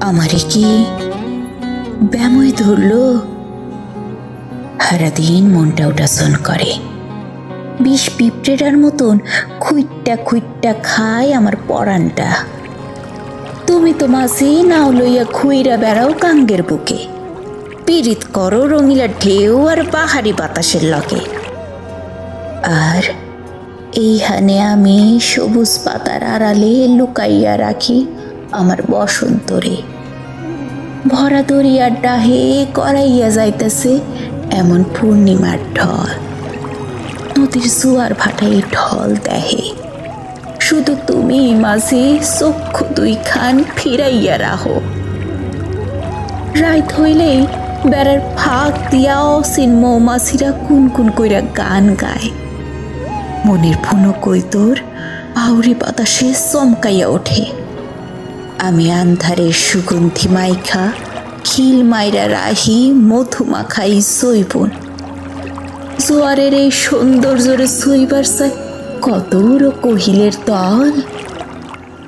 আমারে কি ব্যামোয় ধরলো? সারাদিন মনটা উদাসন করে, বিষ পিঁপড়েটার মতন খুইট্টা খুইট্টা খায় আমার পরাণটা। তুমি তো মাসি নাও লইয়া খুইরা বেড়াও কাঙ্গের বুকে, পীড়িত করো রঙিলা ঢেউ আর পাহাড়ি বাতাসের লগে। আর এইখানে আমি সবুজ পাতার আড়ালে লুকাইয়া রাখি আমার বসন্তরে। ভরা দরিয়ার ডাহে করাইয়া যাইতেছে এমন পূর্ণিমার ঢল, নদীর জোয়ার ভাটাই ঢল দেহে। শুধু তুমি মাঝে চক্ষু দুইখান ফিরাইয়া রাখো। রাত হইলেই বেড়ার ফাঁক দিয়া অসীন মৌমাছিরা কুনকুন কইরা গান গায়। মনের ফুনো কৈতর আউরি বাতাসে চমকাইয়া ওঠে। আমি আন্ধারের সুগন্ধি মাইখা খিল মাইরা রাহি মধুমাখাই সইবন। জোয়ারের এই সৌন্দর্যরে সইবার চাই কতর কহিলের তল।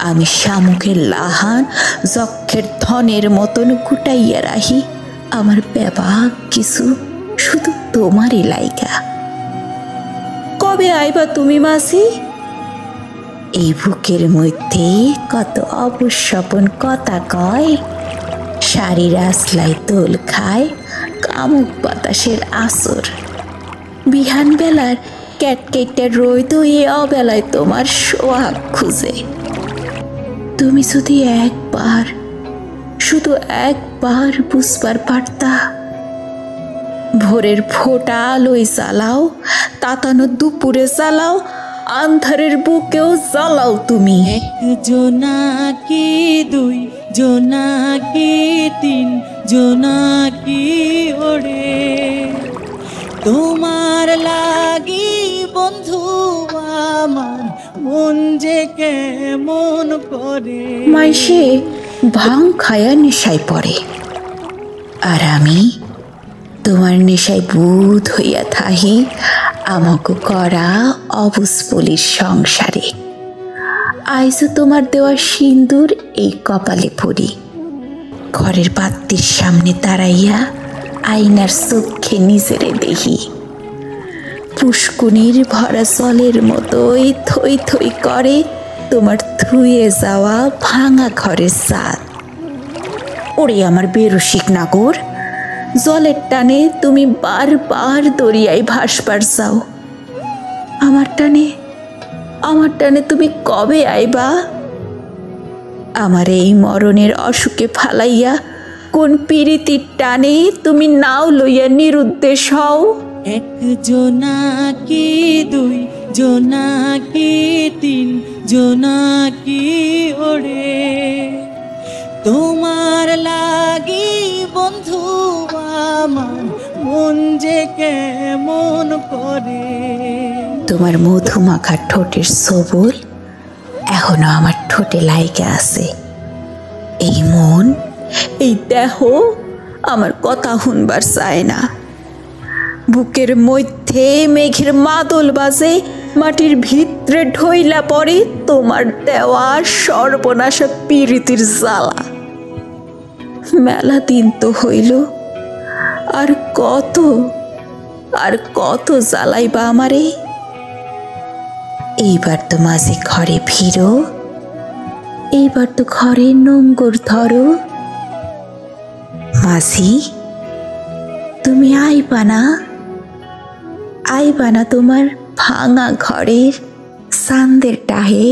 আমি শামুকের লাহান যক্ষের ধনের মতন গুটাইয়া রাহি আমার ব্যাপাক কিছু শুধু তোমারই লাইগা। কবে আইবা তুমি মাসি? এই বুকের মধ্যে কত অবস্বপন কথা কয়, শাড়ির আসলাই দোল খায় কামুক বাতাসের আসর। বিহান বেলার ক্যাটকেটটা রইত এ অবেলায় তোমার সোহাগ খুঁজে। তুমি যদি একবার, শুধু একবার বুঝবার পারতা। ভোরের ফোঁটা আলোয় জ্বালাও, তাতানো দুপুরে জ্বালাও, আন্ধারের বুকেও জ্বালাও তুমি। এক জোনাকি দুই জোনাকি তিন জোনাকি ওড়ে তোমার লাগি বন্ধু আমার মন যে কেমন করে। মাইসে ভাং খায়া নেশায় পড়ে, আর আমি তোমার নেশায় বুধ হইয়া থাহি আমাকে করা অবুজবলির সংসারে। আইজও তোমার দেওয়া সিন্দুর এই কপালে পড়ি, ঘরের বাতির সামনে দাঁড়াইয়া আয়নার চোখে নিজেরে দেখি। পুষ্কুনির ভরা জলের মতোই থই থই করে তোমার ধুয়ে যাওয়া ভাঙা ঘরের ছাদ। ওরে আমার বেরসিক নাগর, জলের টানে তুমি বারবার দরিয়ায় ভাসবার চাও। আমার টানে তুমি কবে আইবা? আমার এই মরণের অসুখে ফালাইয়া কোন পীড়িতির টানে তুমি নাও লইয়া নিরুদ্দেশ হও। এক জোনাকি দুই জোনাকি তিন জোনাকি ওড়ে তোমার লাগি বন্ধু আমার মন যে কেমন করে। তোমার মধুমাখা ঠোঁটের সবল এখনো আমার ঠোঁটে লাইগা আছে। এই মন, এই দেহ আমার কথা শুনবার চায় না। বুকের মধ্যে মেঘের মাদল বাজে, মাটির ভিতরে ঢইলা পড়ে তোমার দেওয়া সর্বনাশা পীড়িতির জ্বালা। মেলা দিন তো হইল, আর কত জ্বালাইবা আমারে। এইবার তো মাঝে ঘরে ফিরো, এইবার তো ঘরে নোঙ্গর ধরো। মাঝি, তুমি আইবা না তোমার ভাঙা ঘরের চাঁদের ডাহে?